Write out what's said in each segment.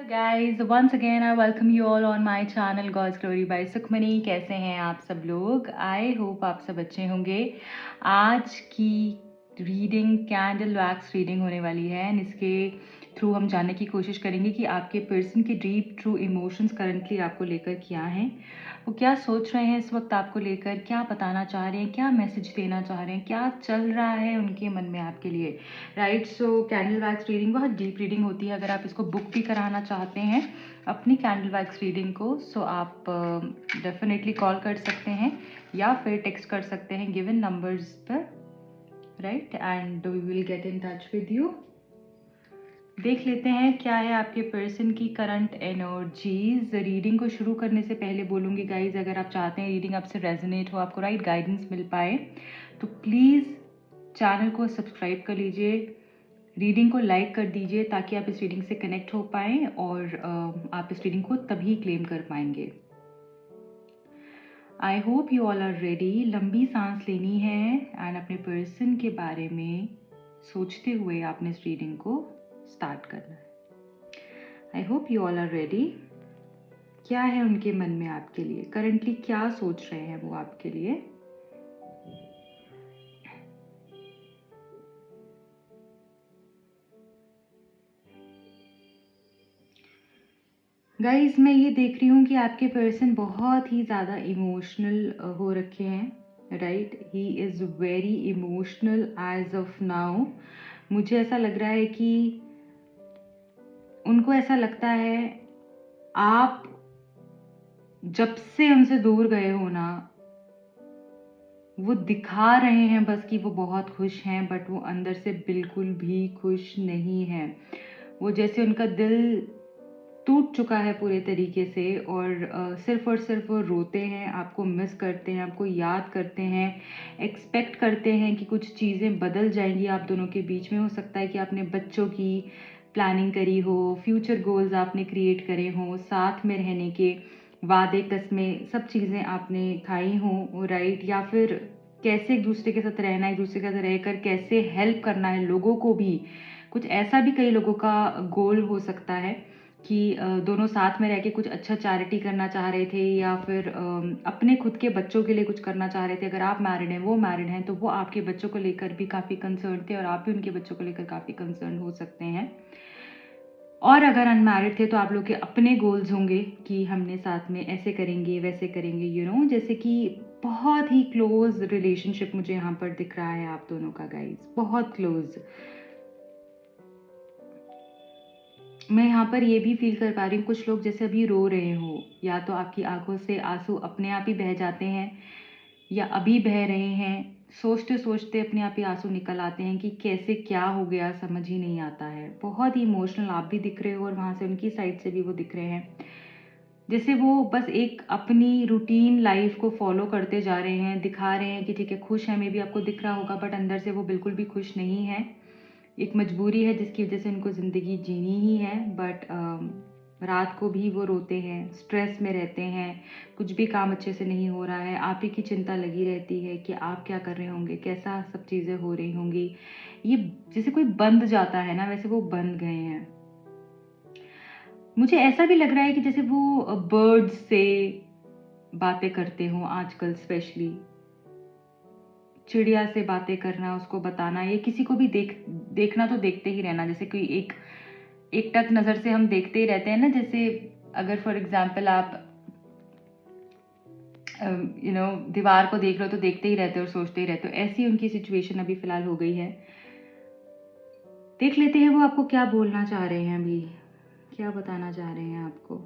guys, once again I welcome you all on my channel God's Glory by Sukhmani. कैसे हैं आप सब लोग? आई होप आप सब अच्छे होंगे। आज की रीडिंग कैंडल वैक्स रीडिंग होने वाली है एंड इसके थ्रू हम जानने की कोशिश करेंगे कि आपके पर्सन की डीप ट्रू इमोशंस करंटली आपको लेकर क्या हैं, वो क्या सोच रहे हैं इस वक्त आपको लेकर, क्या बताना चाह रहे हैं, क्या मैसेज देना चाह रहे हैं, क्या चल रहा है उनके मन में आपके लिए। राइट, सो कैंडल वैक्स रीडिंग बहुत डीप रीडिंग होती है। अगर आप इसको बुक भी कराना चाहते हैं अपनी कैंडल वैक्स रीडिंग को, सो आप डेफिनेटली कॉल कर सकते हैं या फिर टेक्स्ट कर सकते हैं गिवन नंबर्स पर। Right, and we will get in touch with you. देख लेते हैं क्या है आपके पर्सन की करंट एनर्जीज। रीडिंग को शुरू करने से पहले बोलूँगी गाइज, अगर आप चाहते हैं रीडिंग आपसे रेजोनेट हो, आपको राइट गाइडेंस मिल पाए, तो प्लीज़ चैनल को सब्सक्राइब कर लीजिए, रीडिंग को लाइक कर दीजिए ताकि आप इस रीडिंग से कनेक्ट हो पाएँ और आप इस रीडिंग को तभी क्लेम कर पाएंगे। I hope you all are ready. लंबी सांस लेनी है एंड अपने पर्सन के बारे में सोचते हुए आपने इस रीडिंग को स्टार्ट करना है। I hope you all are ready. क्या है उनके मन में आपके लिए, करंटली क्या सोच रहे हैं वो आपके लिए। गाइस, मैं ये देख रही हूँ कि आपके पर्सन बहुत ही ज़्यादा इमोशनल हो रखे हैं। Right, he is very emotional as of now. मुझे ऐसा लग रहा है कि उनको ऐसा लगता है आप जब से हमसे दूर गए हो ना, वो दिखा रहे हैं बस कि वो बहुत खुश हैं, बट वो अंदर से बिल्कुल भी खुश नहीं है। वो जैसे उनका दिल टूट चुका है पूरे तरीके से और सिर्फ वो रोते हैं, आपको मिस करते हैं, आपको याद करते हैं, एक्सपेक्ट करते हैं कि कुछ चीज़ें बदल जाएंगी आप दोनों के बीच में। हो सकता है कि आपने बच्चों की प्लानिंग करी हो, फ्यूचर गोल्स आपने क्रिएट करे हों, साथ में रहने के वादे कस्में सब चीज़ें आपने खाई हों। राइट, या फिर कैसे एक दूसरे के साथ रहना, एक दूसरे के साथ रहकर कैसे हेल्प करना है लोगों को भी। कुछ ऐसा भी कई लोगों का गोल हो सकता है कि दोनों साथ में रह के कुछ अच्छा चैरिटी करना चाह रहे थे या फिर अपने खुद के बच्चों के लिए कुछ करना चाह रहे थे। अगर आप मैरिड हैं, वो मैरिड हैं, तो वो आपके बच्चों को लेकर भी काफ़ी कंसर्न थे और आप भी उनके बच्चों को लेकर काफ़ी कंसर्न हो सकते हैं। और अगर अनमैरिड थे तो आप लोग के अपने गोल्स होंगे कि हमने साथ में ऐसे करेंगे वैसे करेंगे, जैसे कि बहुत ही क्लोज रिलेशनशिप मुझे यहाँ पर दिख रहा है आप दोनों का गाइज, बहुत क्लोज। मैं यहाँ पर ये भी फील कर पा रही हूँ कुछ लोग जैसे अभी रो रहे हो, या तो आपकी आंखों से आंसू अपने आप ही बह जाते हैं या अभी बह रहे हैं, सोचते सोचते अपने आप ही आंसू निकल आते हैं कि कैसे क्या हो गया समझ ही नहीं आता है। बहुत ही इमोशनल आप भी दिख रहे हो और वहाँ से उनकी साइड से भी वो दिख रहे हैं, जैसे वो बस एक अपनी रूटीन लाइफ को फॉलो करते जा रहे हैं, दिखा रहे हैं कि ठीक है खुश है, मे भी आपको दिख रहा होगा, बट अंदर से वो बिल्कुल भी खुश नहीं है। एक मजबूरी है जिसकी वजह से उनको ज़िंदगी जीनी ही है, बट रात को भी वो रोते हैं, स्ट्रेस में रहते हैं, कुछ भी काम अच्छे से नहीं हो रहा है, आप ही की चिंता लगी रहती है कि आप क्या कर रहे होंगे, कैसा सब चीज़ें हो रही होंगी। ये जैसे कोई बंध जाता है ना, वैसे वो बंध गए हैं। मुझे ऐसा भी लग रहा है कि जैसे वो बर्ड्स से बातें करते हो आजकल, स्पेशली चिड़िया से बातें करना, उसको बताना, ये किसी को भी देखना तो देखते ही रहना, जैसे कोई एक टक नज़र से हम देखते ही रहते हैं ना। जैसे अगर फॉर एग्जांपल आप दीवार को देख रहे हो तो देखते ही रहते हो और सोचते ही रहते हो, ऐसी उनकी सिचुएशन अभी फ़िलहाल हो गई है। देख लेते हैं वो आपको क्या बोलना चाह रहे हैं, अभी क्या बताना चाह रहे हैं आपको।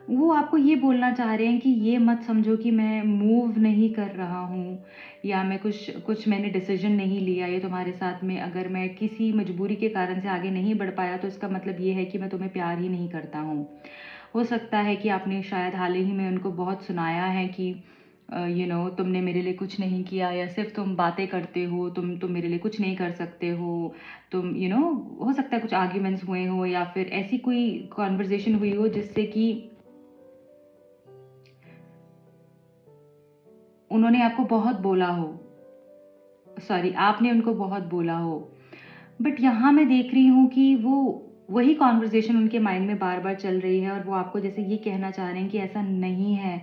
वो आपको ये बोलना चाह रहे हैं कि ये मत समझो कि मैं मूव नहीं कर रहा हूँ या मैं कुछ मैंने डिसीजन नहीं लिया ये तुम्हारे साथ में। अगर मैं किसी मजबूरी के कारण से आगे नहीं बढ़ पाया तो इसका मतलब ये है कि मैं तुम्हें प्यार ही नहीं करता हूँ। हो सकता है कि आपने शायद हाल ही में उनको बहुत सुनाया है कि तुमने मेरे लिए कुछ नहीं किया, या सिर्फ तुम बातें करते हो, तुम मेरे लिए कुछ नहीं कर सकते हो, तुम हो सकता है कुछ आर्ग्यूमेंट्स हुए हो या फिर ऐसी कोई कॉन्वर्जेशन हुई हो जिससे कि उन्होंने आपको बहुत बोला हो, सॉरी आपने उनको बहुत बोला हो। बट यहाँ मैं देख रही हूँ कि वो वही कॉन्वर्सेशन उनके माइंड में बार बार चल रही है और वो आपको जैसे ये कहना चाह रहे हैं कि ऐसा नहीं है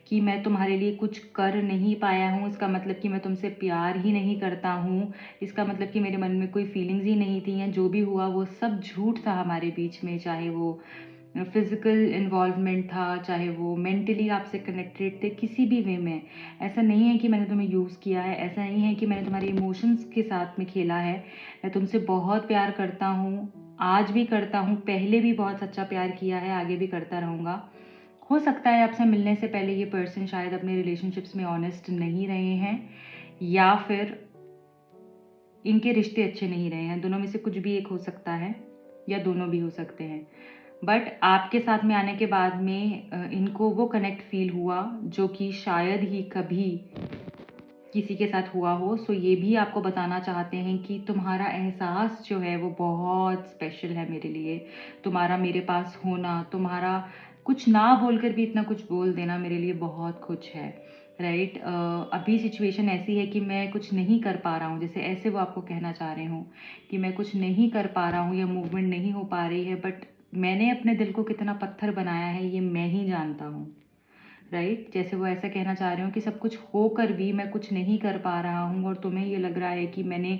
कि मैं तुम्हारे लिए कुछ कर नहीं पाया हूँ, इसका मतलब कि मैं तुमसे प्यार ही नहीं करता हूँ, इसका मतलब कि मेरे मन में कोई फीलिंग्स ही नहीं थी, या जो भी हुआ वो सब झूठ था हमारे बीच में, चाहे वो फिजिकल इन्वॉल्वमेंट था, चाहे वो मेंटली आपसे कनेक्टेड थे, किसी भी वे में। ऐसा नहीं है कि मैंने तुम्हें यूज़ किया है, ऐसा नहीं है कि मैंने तुम्हारे इमोशंस के साथ में खेला है। मैं तुमसे बहुत प्यार करता हूँ, आज भी करता हूँ, पहले भी बहुत सच्चा प्यार किया है, आगे भी करता रहूँगा। हो सकता है आपसे मिलने से पहले ये पर्सन शायद अपने रिलेशनशिप्स में ऑनेस्ट नहीं रहे हैं, या फिर इनके रिश्ते अच्छे नहीं रहे हैं, दोनों में से कुछ भी एक हो सकता है, या दोनों भी हो सकते हैं। बट आपके साथ में आने के बाद में इनको वो कनेक्ट फील हुआ जो कि शायद ही कभी किसी के साथ हुआ हो। सो ये भी आपको बताना चाहते हैं कि तुम्हारा एहसास जो है वो बहुत स्पेशल है मेरे लिए। तुम्हारा मेरे पास होना, तुम्हारा कुछ ना बोलकर भी इतना कुछ बोल देना मेरे लिए बहुत कुछ है, राइट। अभी सिचुएशन ऐसी है कि मैं कुछ नहीं कर पा रहा हूँ, जैसे ऐसे वो आपको कहना चाह रहे हो कि मैं कुछ नहीं कर पा रहा हूँ या मूवमेंट नहीं हो पा रही है, बट मैंने अपने दिल को कितना पत्थर बनाया है ये मैं ही जानता हूँ, राइट। जैसे वो ऐसा कहना चाह रहे हो कि सब कुछ होकर भी मैं कुछ नहीं कर पा रहा हूँ और तुम्हें ये लग रहा है कि मैंने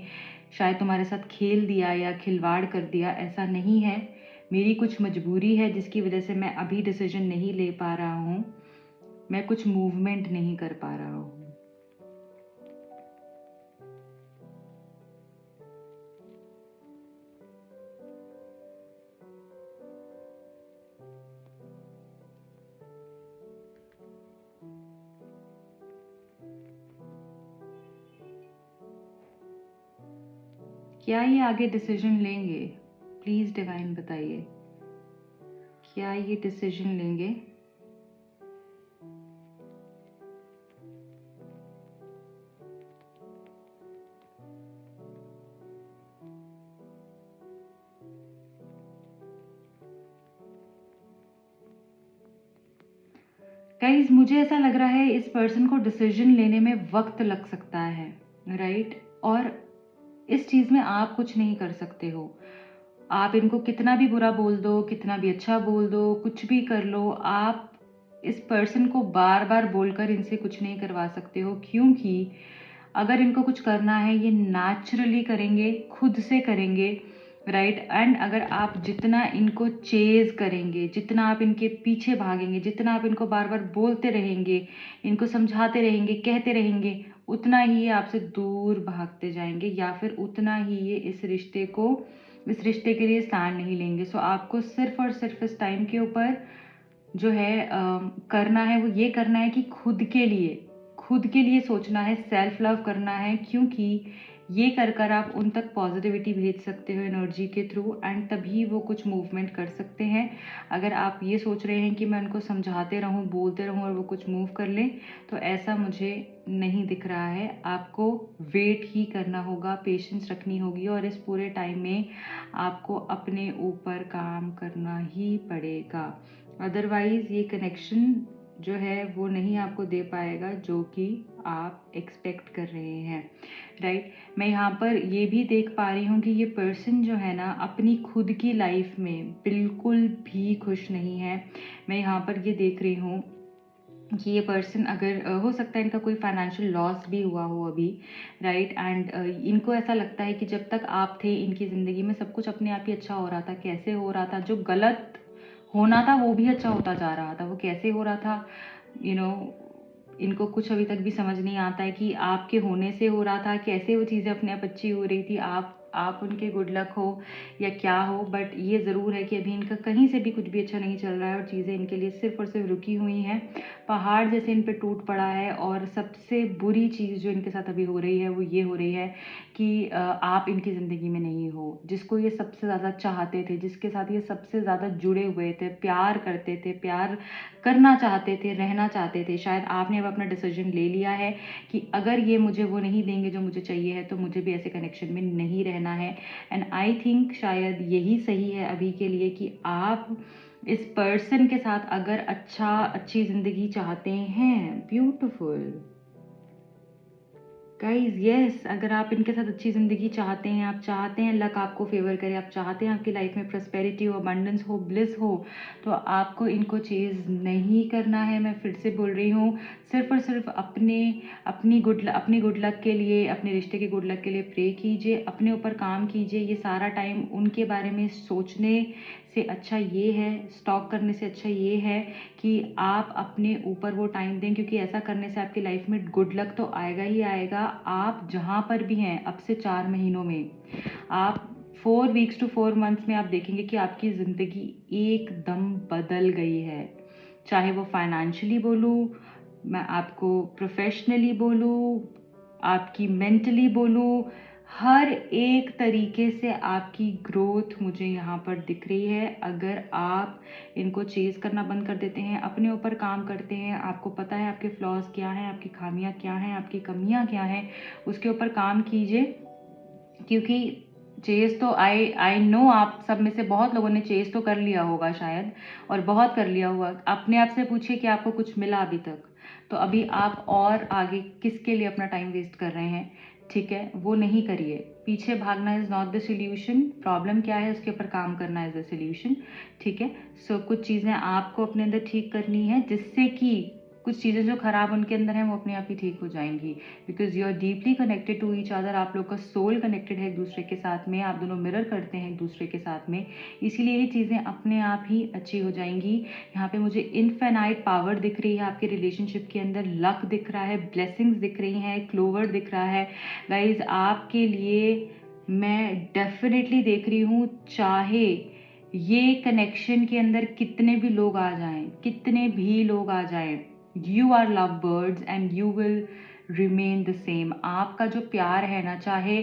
शायद तुम्हारे साथ खेल दिया या खिलवाड़ कर दिया। ऐसा नहीं है, मेरी कुछ मजबूरी है जिसकी वजह से मैं अभी डिसीजन नहीं ले पा रहा हूँ, मैं कुछ मूवमेंट नहीं कर पा रहा हूँ। क्या ये आगे डिसीजन लेंगे? प्लीज डिवाइन बताइए, क्या ये डिसीजन लेंगे? गाइज मुझे ऐसा लग रहा है इस पर्सन को डिसीजन लेने में वक्त लग सकता है, राइट। और इस चीज में आप कुछ नहीं कर सकते हो। आप इनको कितना भी बुरा बोल दो, कितना भी अच्छा बोल दो, कुछ भी कर लो, आप इस पर्सन को बार बार बोलकर इनसे कुछ नहीं करवा सकते हो, क्योंकि अगर इनको कुछ करना है ये नेचुरली करेंगे, खुद से करेंगे, राइट। एंड अगर आप जितना इनको चेज करेंगे, जितना आप इनके पीछे भागेंगे, जितना आप इनको बार बार बोलते रहेंगे, इनको समझाते रहेंगे, कहते रहेंगे, उतना ही ये आपसे दूर भागते जाएंगे, या फिर उतना ही ये इस रिश्ते के लिए स्टैंड नहीं लेंगे। सो आपको सिर्फ और सिर्फ इस टाइम के ऊपर जो है करना है वो ये करना है कि खुद के लिए सोचना है, सेल्फ लव करना है, क्योंकि ये कर आप उन तक पॉजिटिविटी भेज सकते हो एनर्जी के थ्रू, एंड तभी वो कुछ मूवमेंट कर सकते हैं। अगर आप ये सोच रहे हैं कि मैं उनको समझाते रहूं, बोलते रहूं और वो कुछ मूव कर लें, तो ऐसा मुझे नहीं दिख रहा है। आपको वेट ही करना होगा, पेशेंस रखनी होगी, और इस पूरे टाइम में आपको अपने ऊपर काम करना ही पड़ेगा। अदरवाइज ये कनेक्शन जो है वो नहीं आपको दे पाएगा जो कि आप एक्सपेक्ट कर रहे हैं, राइट। मैं यहाँ पर ये भी देख पा रही हूँ कि ये पर्सन जो है ना अपनी खुद की लाइफ में बिल्कुल भी खुश नहीं है। मैं यहाँ पर ये देख रही हूँ कि ये पर्सन अगर हो सकता है इनका कोई फाइनेंशियल लॉस भी हुआ हो अभी, राइट। एंड इनको ऐसा लगता है कि जब तक आप थे इनकी ज़िंदगी में सब कुछ अपने आप ही अच्छा हो रहा था। कैसे हो रहा था? जो गलत होना था वो भी अच्छा होता जा रहा था। वो कैसे हो रहा था, यू नो, इनको कुछ अभी तक भी समझ नहीं आता है कि आपके होने से हो रहा था, कैसे वो चीज़ें अपने आप अच्छी हो रही थी, आप उनके गुड लक हो या क्या हो। बट ये ज़रूर है कि अभी इनका कहीं से भी कुछ भी अच्छा नहीं चल रहा है और चीज़ें इनके लिए सिर्फ और सिर्फ रुकी हुई हैं। पहाड़ जैसे इन पे टूट पड़ा है, और सबसे बुरी चीज़ जो इनके साथ अभी हो रही है वो ये हो रही है कि आप इनकी ज़िंदगी में नहीं हो। जिसको ये सबसे ज़्यादा चाहते थे, जिसके साथ ये सबसे ज़्यादा जुड़े हुए थे, प्यार करते थे, प्यार करना चाहते थे, रहना चाहते थे, शायद आपने अब अपना डिसीजन ले लिया है कि अगर ये मुझे वो नहीं देंगे जो मुझे चाहिए है, तो मुझे भी ऐसे कनेक्शन में नहीं रहना है। एंड आई थिंक शायद यही सही है अभी के लिए कि आप इस पर्सन के साथ अगर अच्छी ज़िंदगी चाहते हैं, ब्यूटिफुल, गाइज यस, अगर आप इनके साथ अच्छी ज़िंदगी चाहते हैं, आप चाहते हैं लक आपको फेवर करे, आप चाहते हैं आपकी लाइफ में प्रॉस्पेरिटी हो, अबंडेंस हो, ब्लिस हो, तो आपको इनको चेज़ नहीं करना है। मैं फिर से बोल रही हूँ, सिर्फ और सिर्फ अपनी गुड लक के लिए, अपने रिश्ते के गुड लक के लिए प्रे कीजिए, अपने ऊपर काम कीजिए। ये सारा टाइम उनके बारे में सोचने से अच्छा ये है, स्टॉक करने से अच्छा ये है कि आप अपने ऊपर वो टाइम दें, क्योंकि ऐसा करने से आपकी लाइफ में गुड लक तो आएगा ही आएगा। आप जहाँ पर भी हैं अब से 4 महीनों में, आप 4 वीक्स टू 4 मंथ्स में आप देखेंगे कि आपकी ज़िंदगी एकदम बदल गई है। चाहे वो फाइनेंशियली बोलूँ, मैं आपको प्रोफेशनली बोलूँ, आपकी मेंटली बोलूँ, हर एक तरीके से आपकी ग्रोथ मुझे यहाँ पर दिख रही है। अगर आप इनको चेज़ करना बंद कर देते हैं, अपने ऊपर काम करते हैं, आपको पता है आपके फ्लॉज क्या हैं, आपकी खामियां क्या हैं, आपकी कमियां क्या हैं, उसके ऊपर काम कीजिए। क्योंकि चेज़ तो आई नो आप सब में से बहुत लोगों ने चेज़ तो कर लिया होगा शायद, और बहुत कर लिया हुआ। अपने आप से पूछिए कि आपको कुछ मिला अभी तक, तो अभी आप और आगे किसके लिए अपना टाइम वेस्ट कर रहे हैं? ठीक है, वो नहीं करिए। पीछे भागना is not the solution. Problem क्या है उसके ऊपर काम करना इज़ द सोल्यूशन। ठीक है, सो कुछ चीज़ें आपको अपने अंदर ठीक करनी है, जिससे कि कुछ चीज़ें जो खराब उनके अंदर हैं वो अपने आप ही ठीक हो जाएंगी। Because you are deeply connected to each other. आप लोग का सोल कनेक्टेड है एक दूसरे के साथ में, आप दोनों मिरर करते हैं एक दूसरे के साथ में, इसीलिए ये चीज़ें अपने आप ही अच्छी हो जाएंगी। यहाँ पे मुझे इनफाइनाइट पावर दिख रही है आपके रिलेशनशिप के अंदर, लक दिख रहा है, ब्लेसिंग्स दिख रही हैं, क्लोवर दिख रहा है। गाइज आपके लिए मैं डेफिनेटली देख रही हूँ, चाहे ये कनेक्शन के अंदर कितने भी लोग आ जाएं, कितने भी लोग आ जाएं, you are love birds and you will remain the same. आपका जो प्यार है ना, चाहे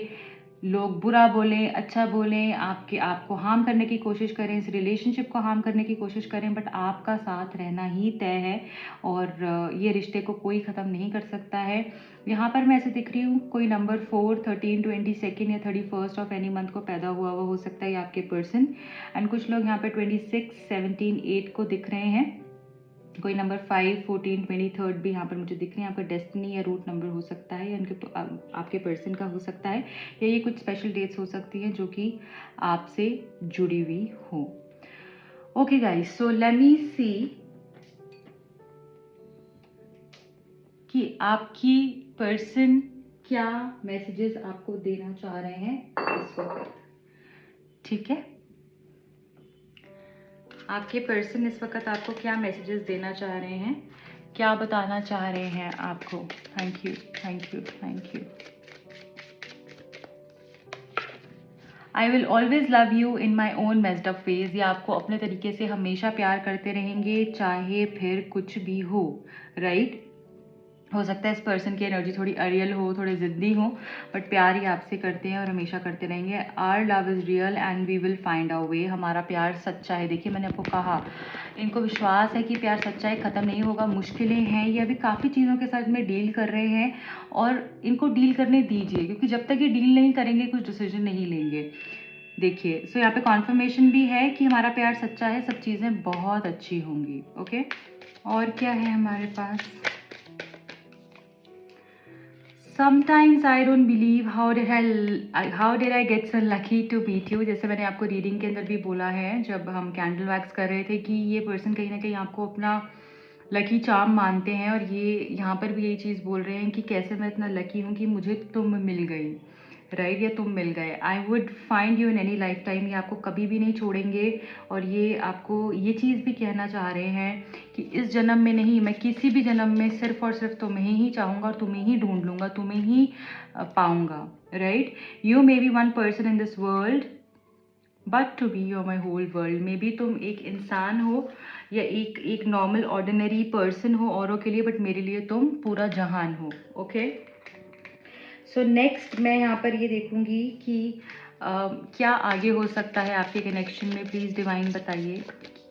लोग बुरा बोलें, अच्छा बोलें, आपको हार्म करने की कोशिश करें, इस रिलेशनशिप को हार्म करने की कोशिश करें, बट आपका साथ रहना ही तय है। और ये रिश्ते को कोई ख़त्म नहीं कर सकता है। यहाँ पर मैं ऐसे दिख रही हूँ, कोई नंबर 4, 13, 22 या 31 ऑफ एनी मंथ को पैदा हुआ हो सकता है ये आपके पर्सन। एंड कुछ लोग यहाँ पे 26, 17, 8 को दिख रहे हैं। कोई नंबर 5, 14, 23 भी यहाँ पर मुझे दिख रहे हैं। आपका डेस्टिनी या रूट नंबर हो सकता है, या उनके आपके पर्सन का हो सकता है, या ये कुछ स्पेशल डेट्स हो सकती हैं जो कि आपसे जुड़ी हुई हो। Okay guys, so let me see कि आपकी पर्सन क्या मैसेजेस आपको देना चाह रहे हैं इस वक्त। ठीक है, आपके पर्सन इस वक्त आपको क्या मैसेजेस देना चाह रहे हैं, क्या बताना चाह रहे हैं आपको। Thank you, thank you, thank you. I will always love you in my own messed up phase. ये आपको अपने तरीके से हमेशा प्यार करते रहेंगे, चाहे फिर कुछ भी हो। राइट, हो सकता है इस पर्सन की एनर्जी थोड़ी अरियल हो, थोड़े ज़िद्दी हो, बट प्यार ही आपसे करते हैं और हमेशा करते रहेंगे। Our love is real and we will find our way. हमारा प्यार सच्चा है। देखिए, मैंने आपको कहा, इनको विश्वास है कि प्यार सच्चा है, ख़त्म नहीं होगा। मुश्किलें हैं, ये अभी काफ़ी चीज़ों के साथ में डील कर रहे हैं, और इनको डील करने दीजिए, क्योंकि जब तक ये डील नहीं करेंगे कुछ डिसीजन नहीं लेंगे। देखिए, सो यहाँ पे कॉन्फर्मेशन भी है कि हमारा प्यार सच्चा है, सब चीज़ें बहुत अच्छी होंगी। ओके, और क्या है हमारे पास। Sometimes I don't believe how did I get so lucky to meet you। जैसे मैंने आपको रीडिंग के अंदर भी बोला है, जब हम कैंडल वैक्स कर रहे थे, कि ये पर्सन कहीं ना कहीं आपको अपना लकी चार्म मानते हैं, और ये यहाँ पर भी यही चीज़ बोल रहे हैं कि कैसे मैं इतना लकी हूँ कि मुझे तुम मिल गई। राइट, या तुम मिल गए। I would find you in any life time. ये आपको कभी भी नहीं छोड़ेंगे, और ये आपको ये चीज़ भी कहना चाह रहे हैं कि इस जन्म में नहीं, मैं किसी भी जन्म में सिर्फ और सिर्फ तुम्हें ही चाहूँगा, और तुम्हें ही ढूंढ लूँगा, तुम्हें ही पाऊँगा। Right, you may be one person in this world but to be your my whole world. May be तुम एक इंसान हो, या एक नॉर्मल ऑर्डिनरी पर्सन हो औरों के लिए, बट मेरे लिए तुम पूरा जहान हो। ओके, सो नेक्स्ट मैं यहाँ पर ये देखूँगी कि क्या आगे हो सकता है आपके कनेक्शन में। प्लीज़ डिवाइन बताइए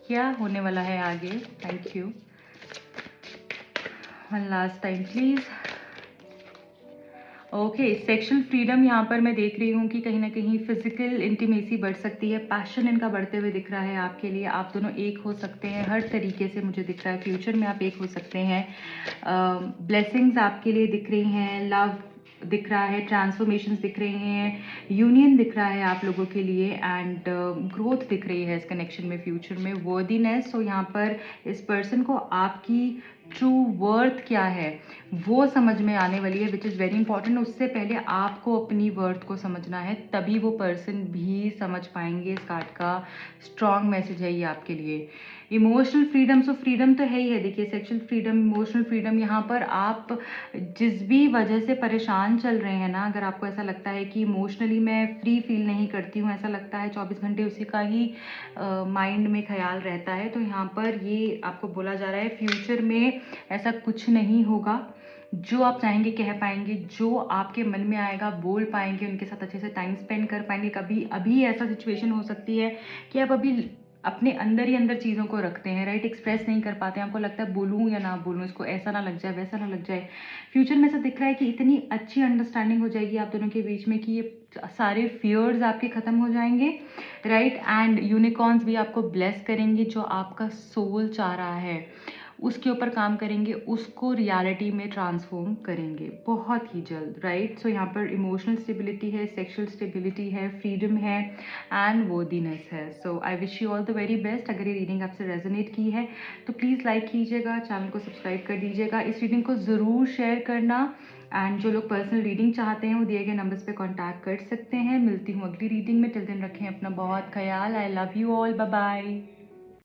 क्या होने वाला है आगे। Thank you, one last time please. Okay, sexual freedom यहाँ पर मैं देख रही हूँ कि कहीं ना कहीं फिजिकल इंटीमेसी बढ़ सकती है, पैशन इनका बढ़ते हुए दिख रहा है आपके लिए। आप दोनों एक हो सकते हैं हर तरीके से, मुझे दिख रहा है फ्यूचर में आप एक हो सकते हैं। ब्लेसिंग्स आपके लिए दिख रही हैं, लव दिख रहा है, ट्रांसफॉर्मेशंस दिख रहे हैं, यूनियन दिख रहा है आप लोगों के लिए, एंड ग्रोथ दिख रही है इस कनेक्शन में, फ्यूचर में वर्दीनेस। तो यहाँ पर इस पर्सन को आपकी ट्रू वर्थ क्या है वो समझ में आने वाली है, विच इज़ वेरी इंपॉर्टेंट। उससे पहले आपको अपनी वर्थ को समझना है, तभी वो पर्सन भी समझ पाएंगे। इस कार्ड का स्ट्रॉन्ग मैसेज है ये आपके लिए। इमोशनल फ्रीडम, सो फ्रीडम तो है ही है, देखिए सेक्शुअल फ्रीडम, इमोशनल फ्रीडम। यहाँ पर आप जिस भी वजह से परेशान चल रहे हैं ना, अगर आपको ऐसा लगता है कि इमोशनली मैं फ्री फील नहीं करती हूँ, ऐसा लगता है 24 घंटे उसी का ही माइंड में ख्याल रहता है, तो यहाँ पर ये आपको बोला जा रहा है फ्यूचर में ऐसा कुछ नहीं होगा। जो आप चाहेंगे कह पाएंगे, जो आपके मन में आएगा बोल पाएंगे, उनके साथ अच्छे से टाइम स्पेंड कर पाएंगे। कभी अभी ऐसा सिचुएशन हो सकती है कि आप अभी अपने अंदर ही अंदर चीज़ों को रखते हैं, राइट, एक्सप्रेस नहीं कर पाते हैं, आपको लगता है बोलूँ या ना बोलूँ, इसको ऐसा ना लग जाए, वैसा ना लग जाए। फ्यूचर में ऐसा दिख रहा है कि इतनी अच्छी अंडरस्टैंडिंग हो जाएगी आप दोनों के बीच में कि ये सारे फियर्स आपके ख़त्म हो जाएंगे, राइट। एंड यूनिकॉर्न्स भी आपको ब्लेस करेंगे, जो आपका सोल चाह रहा है उसके ऊपर काम करेंगे, उसको रियलिटी में ट्रांसफॉर्म करेंगे बहुत ही जल्द, राइट। सो यहाँ पर इमोशनल स्टेबिलिटी है, सेक्सुअल स्टेबिलिटी है, फ्रीडम है एंड वर्दीनेस है। So I wish you all the very best. अगर ये रीडिंग आपसे रेजोनेट की है तो प्लीज़ लाइक कीजिएगा, चैनल को सब्सक्राइब कर दीजिएगा, इस रीडिंग को ज़रूर शेयर करना। एंड जो लोग पर्सनल रीडिंग चाहते हैं वो दिए गए नंबर्स पे कांटेक्ट कर सकते हैं। मिलती हूँ अगली रीडिंग में, टिल दिन रखें अपना बहुत ख्याल। I love you all, bye bye.